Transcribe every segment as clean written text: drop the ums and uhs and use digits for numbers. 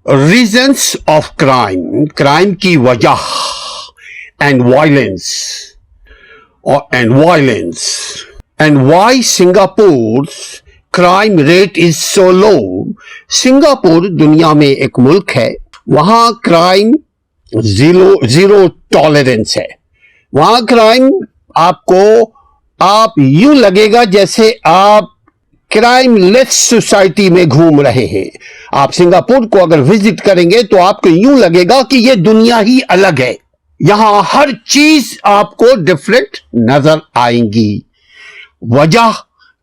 Reasons of crime, crime کی وجہ and violence and why Singapore crime rate is so low. سنگاپور دنیا میں ایک ملک ہے، وہاں کرائم زیرو ٹالرنس ہے. وہاں کرائم آپ یوں لگے گا جیسے آپ کرائم لیس سوسائٹی میں گھوم رہے ہیں. آپ سنگاپور کو اگر وزٹ کریں گے تو آپ کو یوں لگے گا کہ یہ دنیا ہی الگ ہے. یہاں ہر چیز آپ کو ڈفرینٹ نظر آئیں گی. وجہ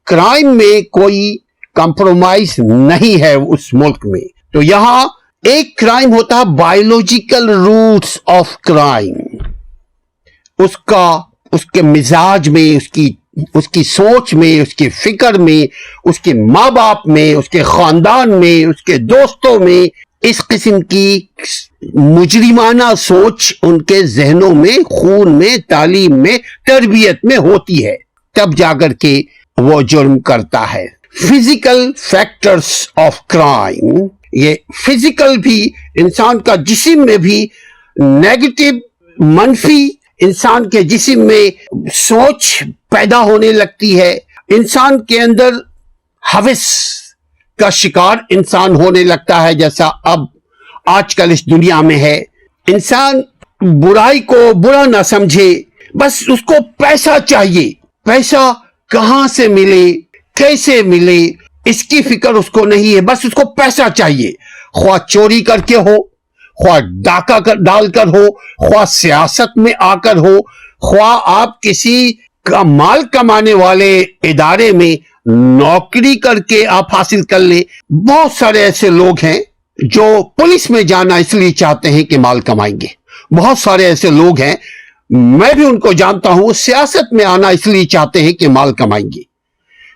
کرائم میں کوئی کمپرومائز نہیں ہے اس ملک میں. تو یہاں ایک کرائم ہوتا ہے بایولوجیکل روٹس آف کرائم. اس کے مزاج میں، اس کی سوچ میں، اس کی فکر میں، اس کے ماں باپ میں، اس کے خاندان میں، اس کے دوستوں میں اس قسم کی مجرمانہ سوچ ان کے ذہنوں میں، خون میں، تعلیم میں، تربیت میں ہوتی ہے. تب جا کر کے وہ جرم کرتا ہے. فزیکل فیکٹرز آف کرائم، یہ فزیکل بھی، انسان کا جسم میں بھی نیگیٹو، منفی انسان کے جسم میں سوچ پیدا ہونے لگتی ہے. انسان کے اندر ہوس کا شکار انسان ہونے لگتا ہے، جیسا اب آج کل اس دنیا میں ہے. انسان برائی کو برا نہ سمجھے، بس اس کو پیسہ چاہیے. پیسہ کہاں سے ملے، کیسے ملے، اس کی فکر اس کو نہیں ہے. بس اس کو پیسہ چاہیے، خواہ چوری کر کے ہو، خواہ ڈاکہ ڈال کر ہو، خواہ سیاست میں آ کر ہو، خواہ آپ کسی کا مال کمانے والے ادارے میں نوکری کر کے آپ حاصل کر لیں. بہت سارے ایسے لوگ ہیں جو پولیس میں جانا اس لیے چاہتے ہیں کہ مال کمائیں گے. بہت سارے ایسے لوگ ہیں، میں بھی ان کو جانتا ہوں، سیاست میں آنا اس لیے چاہتے ہیں کہ مال کمائیں گے.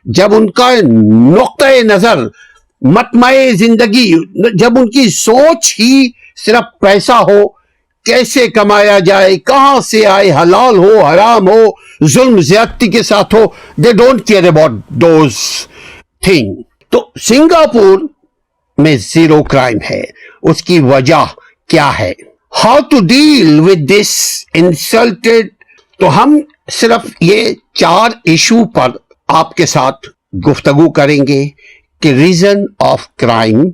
جب ان کا نقطۂ نظر، مطمع زندگی، جب ان کی سوچ ہی صرف پیسہ ہو، کیسے کمایا جائے، کہاں سے آئے، حلال ہو، حرام ہو، ظلم زیادتی کے ساتھ ہو، they don't care about those things. تو سنگاپور میں زیرو کرائم ہے. اس کی وجہ کیا ہے؟ how to deal with this insulted. تو ہم صرف یہ 4 ایشو پر آپ کے ساتھ گفتگو کریں گے کہ ریزن آف کرائم،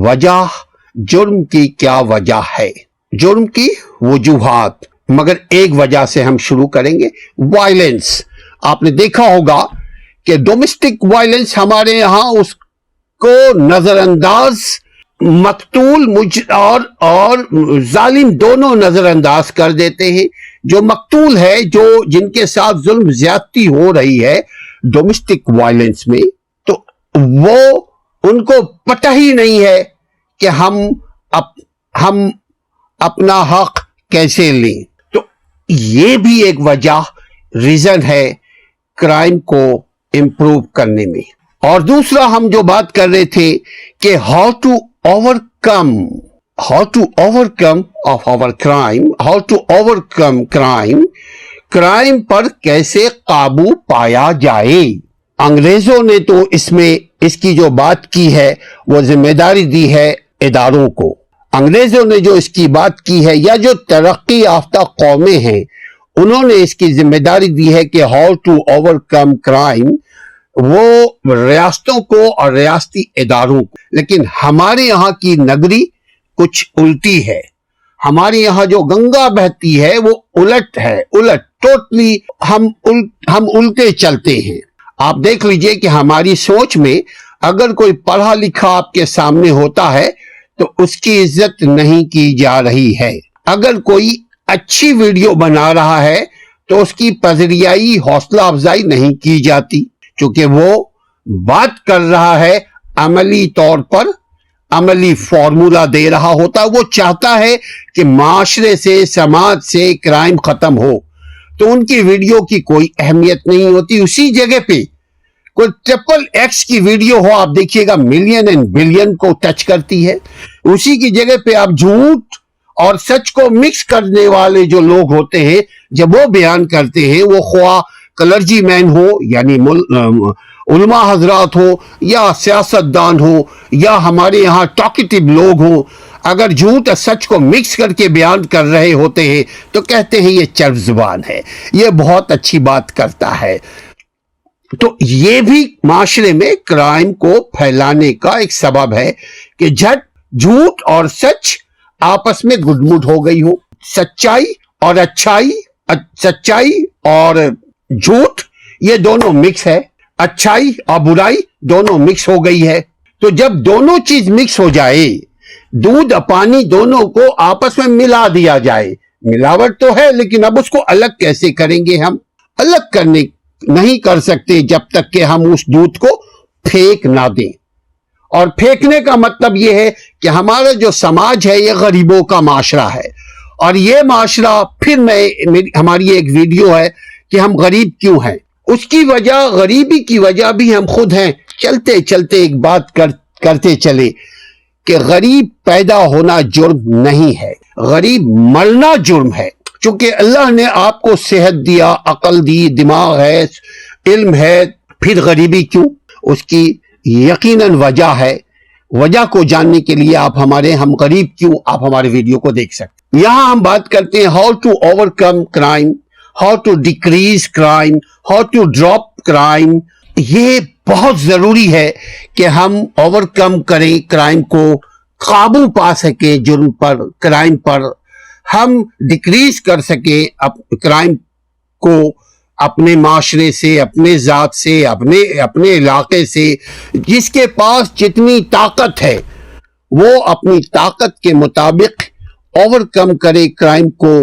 وجہ، جرم کی کیا وجہ ہے، جرم کی وجوہات. مگر ایک وجہ سے ہم شروع کریں گے، وائلنس. آپ نے دیکھا ہوگا کہ ڈومیسٹک وائلنس ہمارے یہاں اس کو نظر انداز، مقتول اور ظالم دونوں نظر انداز کر دیتے ہیں. جو مقتول ہے، جن کے ساتھ ظلم زیادتی ہو رہی ہے ڈومیسٹک وائلنس میں، تو وہ ان کو پتہ ہی نہیں ہے کہ ہم اپنا حق کیسے لیں. تو یہ بھی ایک وجہ، ریزن ہے کرائم کو امپروو کرنے میں. اور دوسرا ہم جو بات کر رہے تھے کہ ہاؤ ٹو اوورکم کرائم پر کیسے قابو پایا جائے. انگریزوں نے تو اس کی جو بات کی ہے وہ ذمہ داری دی ہے اداروں کو. انگریزوں نے جو اس کی بات کی ہے، یا جو ترقی یافتہ قومیں ہیں، انہوں نے اس کی ذمہ داری دی ہے کہ ہاؤ ٹو اوورکم کرائم، وہ ریاستوں کو اور ریاستی اداروں کو. لیکن ہمارے یہاں کی نگری کچھ الٹی ہے. ہمارے یہاں جو گنگا بہتی ہے وہ الٹ ہے، ٹوٹلی ہم الٹے چلتے ہیں. آپ دیکھ لیجئے کہ ہماری سوچ میں اگر کوئی پڑھا لکھا آپ کے سامنے ہوتا ہے تو اس کی عزت نہیں کی جا رہی ہے. اگر کوئی اچھی ویڈیو بنا رہا ہے تو اس کی پذیرائی، حوصلہ افزائی نہیں کی جاتی، چونکہ وہ بات کر رہا ہے عملی طور پر، عملی فارمولا دے رہا ہوتا. وہ چاہتا ہے کہ معاشرے سے، سماج سے کرائم ختم ہو، تو ان کی ویڈیو کی کوئی اہمیت نہیں ہوتی. اسی جگہ پہ کوئی XXX کی ویڈیو ہو، آپ دیکھیے گا ملین اینڈ بلین کو ٹچ کرتی ہے. اسی کی جگہ پہ آپ جھوٹ اور سچ کو مکس کرنے والے جو لوگ ہوتے ہیں، جب وہ بیان کرتے ہیں، وہ خواہ کلرجی مین ہو، یعنی علماء حضرات ہو یا سیاستدان ہو یا ہمارے یہاں ٹاکیٹو لوگ ہوں، اگر جھوٹ اور سچ کو مکس کر کے بیان کر رہے ہوتے ہیں تو کہتے ہیں یہ چرب زبان ہے، یہ بہت اچھی بات کرتا ہے۔ تو یہ بھی معاشرے میں کرائم کو پھیلانے کا ایک سبب ہے کہ جھوٹ اور سچ آپس میں گڈمڈ ہو گئی ہو، سچائی اور اچھائی، سچائی اور جھوٹ یہ دونوں مکس ہے، اچھائی اور برائی دونوں مکس ہو گئی ہے۔ تو جب دونوں چیز مکس ہو جائے، دودھ اور پانی دونوں کو آپس میں ملا دیا جائے، ملاوٹ تو ہے لیکن اب اس کو الگ کیسے کریں گے؟ ہم الگ کرنے نہیں کر سکتے جب تک کہ ہم اس دودھ کو پھینک نہ دیں۔ اور پھینکنے کا مطلب یہ ہے کہ ہمارا جو سماج ہے یہ غریبوں کا معاشرہ ہے، اور یہ معاشرہ پھر ہماری ایک ویڈیو ہے کہ ہم غریب کیوں ہیں، اس کی وجہ، غریبی کی وجہ بھی ہم خود ہیں۔ چلتے چلتے ایک بات کرتے چلے کہ غریب پیدا ہونا جرم نہیں ہے، غریب مرنا جرم ہے۔ چونکہ اللہ نے آپ کو صحت دیا، عقل دی، دماغ ہے، علم ہے، پھر غریبی کیوں؟ اس کی یقیناً وجہ ہے۔ وجہ کو جاننے کے لیے ہم غریب کیوں، آپ ہمارے ویڈیو کو دیکھ سکتے۔ یہاں ہم بات کرتے ہیں how to overcome crime, how to decrease crime, how to drop crime. یہ بہت ضروری ہے کہ ہم اوور کم کریں، کرائم کو قابو پا سکیں، جرم پر، کرائم پر ہم ڈیکریز کر سکیں، کرائم کو اپنے معاشرے سے، اپنے ذات سے، اپنے علاقے سے۔ جس کے پاس جتنی طاقت ہے وہ اپنی طاقت کے مطابق اوور کم کرے کرائم کو،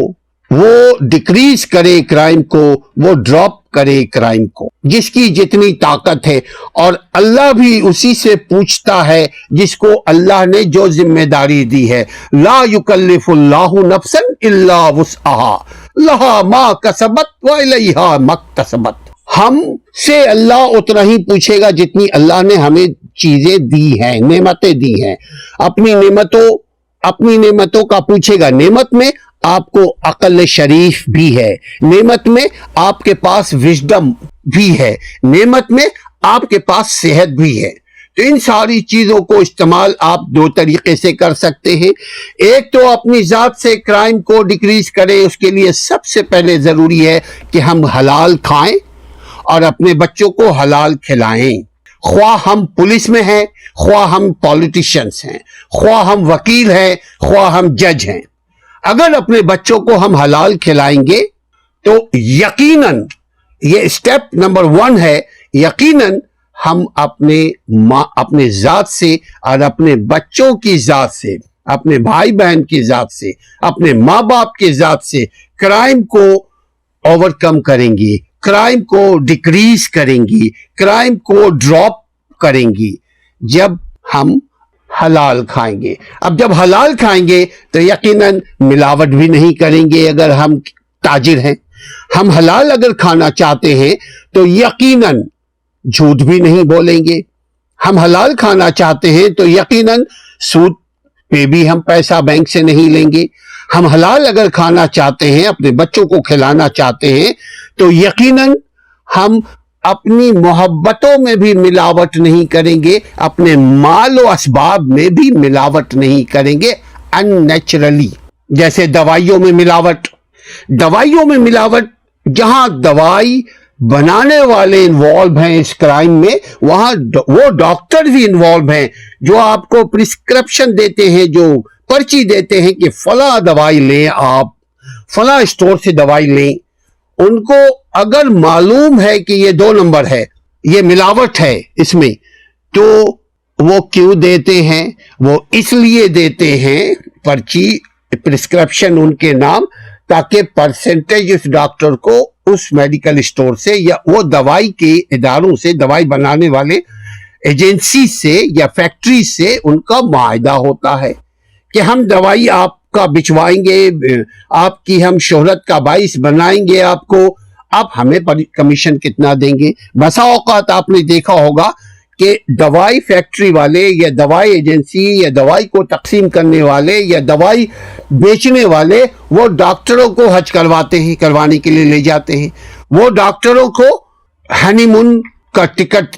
وہ ڈیکریز کرے کرائم کو، وہ ڈراپ کرے کرائم کو، جس کی جتنی طاقت ہے۔ اور اللہ بھی اسی سے پوچھتا ہے جس کو اللہ نے جو ذمہ داری دی ہے۔ لا یکلف اللہ نفسا الا وسعها لها ما کسبت والیہا ما اکتسبت۔ ہم سے اللہ اتنا ہی پوچھے گا جتنی اللہ نے ہمیں چیزیں دی ہیں، نعمتیں دی ہیں۔ اپنی نعمتوں کا پوچھے گا۔ نعمت میں آپ کو عقل شریف بھی ہے، نعمت میں آپ کے پاس وژڈم بھی ہے، نعمت میں آپ کے پاس صحت بھی ہے۔ تو ان ساری چیزوں کو استعمال آپ دو طریقے سے کر سکتے ہیں۔ ایک تو اپنی ذات سے کرائم کو ڈیکریز کریں، اس کے لیے سب سے پہلے ضروری ہے کہ ہم حلال کھائیں اور اپنے بچوں کو حلال کھلائیں۔ خواہ ہم پولیس میں ہیں، خواہ ہم پولیٹیشنز ہیں، خواہ ہم وکیل ہیں، خواہ ہم جج ہیں، اگر اپنے بچوں کو ہم حلال کھلائیں گے تو یقیناً یہ سٹیپ نمبر 1 ہے، یقیناً ہم اپنے ذات سے اور اپنے بچوں کی ذات سے، اپنے بھائی بہن کی ذات سے، اپنے ماں باپ کی ذات سے کرائم کو اوور کم کریں گی، کرائم کو ڈیکریز کریں گی، کرائم کو ڈراپ کریں گی جب ہم حلال کھائیں گے۔ اب جب حلال کھائیں گے تو یقیناً ملاوٹ بھی نہیں کریں گے۔ اگر ہم تاجر ہیں، ہم حلال اگر کھانا چاہتے ہیں تو یقیناً جھوٹ بھی نہیں بولیں گے۔ ہم حلال کھانا چاہتے ہیں تو یقیناً سود پہ بھی ہم پیسہ بینک سے نہیں لیں گے۔ ہم حلال اگر کھانا چاہتے ہیں، اپنے بچوں کو کھلانا چاہتے ہیں تو یقیناً ہم اپنی محبتوں میں بھی ملاوٹ نہیں کریں گے، اپنے مال و اسباب میں بھی ملاوٹ نہیں کریں گے ان نیچرلی۔ جیسے دوائیوں میں ملاوٹ، جہاں دوائی بنانے والے انوالو ہیں اس کرائم میں، وہاں وہ ڈاکٹر بھی انوالو ہیں جو آپ کو پرسکرپشن دیتے ہیں، جو پرچی دیتے ہیں کہ فلاں دوائی لیں، آپ فلاں اسٹور سے دوائی لیں۔ ان کو اگر معلوم ہے کہ یہ 2 نمبر ہے، یہ ملاوٹ ہے اس میں، تو وہ کیوں دیتے ہیں؟ وہ اس لیے دیتے ہیں پرچی، پرسکرپشن ان کے نام، تاکہ پرسنٹیج اس ڈاکٹر کو اس میڈیکل اسٹور سے یا وہ دوائی کے اداروں سے، دوائی بنانے والے ایجنسی سے یا فیکٹری سے ان کا معاہدہ ہوتا ہے کہ ہم دوائی آپ کا بچوائیں گے، آپ کی ہم شہرت کا باعث بنائیں گے آپ کو، آپ ہمیں کمیشن کتنا دیں گے۔ بسا اوقات آپ نے دیکھا ہوگا کہ دوائی فیکٹری والے یا دوائی ایجنسی یا دوائی کو تقسیم کرنے والے یا دوائی بیچنے والے وہ ڈاکٹروں کو حج کروانے کے لیے لے جاتے ہیں، وہ ڈاکٹروں کو ہنی مون کا ticket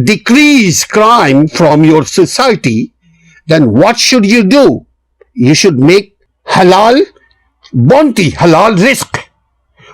decrease crime from your society, then what should you do? You should make halal bounty, halal risk।